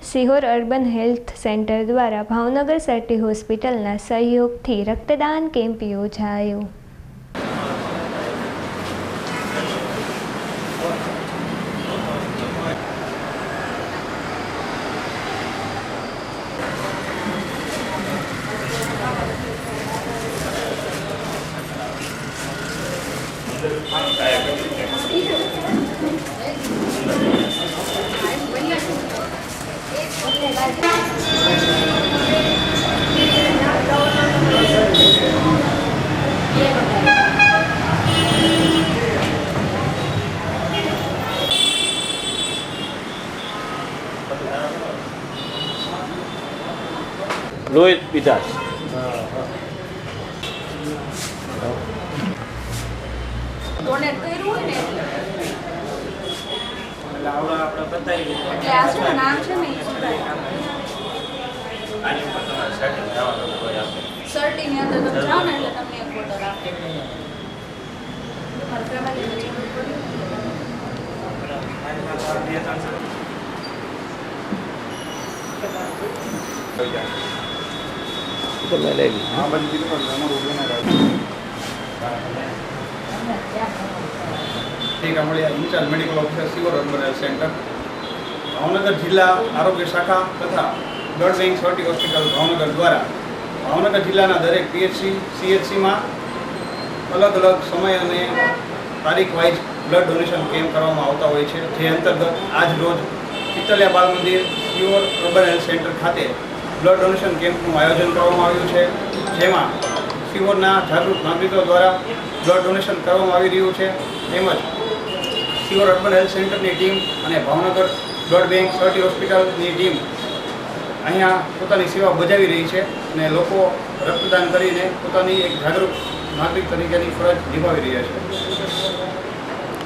Sihor urban health centre દ્વારા ભાવનગર સર્ટી હોસ્પિટલના સહયોગથી રક્તદાન કેમ્પ યોજાયો। રોહિત વિકાસ ડોનેટ કર્યું હોય ને એટલે આવડા આપણે બતાવી એટલે આ શું નામ છે ને એ સુધારી આની ઉપર તમારે સેટિંગ થવાનું હોય આપણે સર્ટીની અંદર તમે જાઓ ને એટલે તમને એક ફોટો રાખે તમારે ફેમિલીને જરૂર પડી તમે લઈ લો। આ બધી ચીજો પર અમારું ઉભો ના રાખો। Kamaliya incharge medical officer Sihor urban health centre Bhavnagar જિલ્લા આરોગ્ય શાખા તથા blood bank sir T hospital Bhavnagar દ્વારા ભાવનગર જિલ્લાના દરેક પીએચસી સીએચસીમાં અલગ અલગ સમય અને તારીખ વાઇઝ બ્લડ ડોનેશન કેમ્પ કરવામાં આવતા હોય છે, જે અંતર્ગત આજ રોજ ચિત્તલિયા બાલ મંદિર સિહોર અર્બન હેલ્થ સેન્ટર ખાતે બ્લડ ડોનેશન કેમ્પનું આયોજન કરવામાં આવ્યું છે, જેમાં સિહોરના જાગૃત નાગરિકો દ્વારા બ્લડ ડોનેશન કરવામાં આવી રહ્યું છે, તેમજ સિહોર અર્બન હેલ્થ સેન્ટરની ટીમ અને ભાવનગર બ્લડ બેંક સર્ટી હોસ્પિટલની ટીમ અહીંયા પોતાની સેવા બજાવી રહી છે અને લોકો રક્તદાન કરીને પોતાની એક જાગૃત નાગરિક તરીકેની ફરજ નિભાવી રહ્યા છે।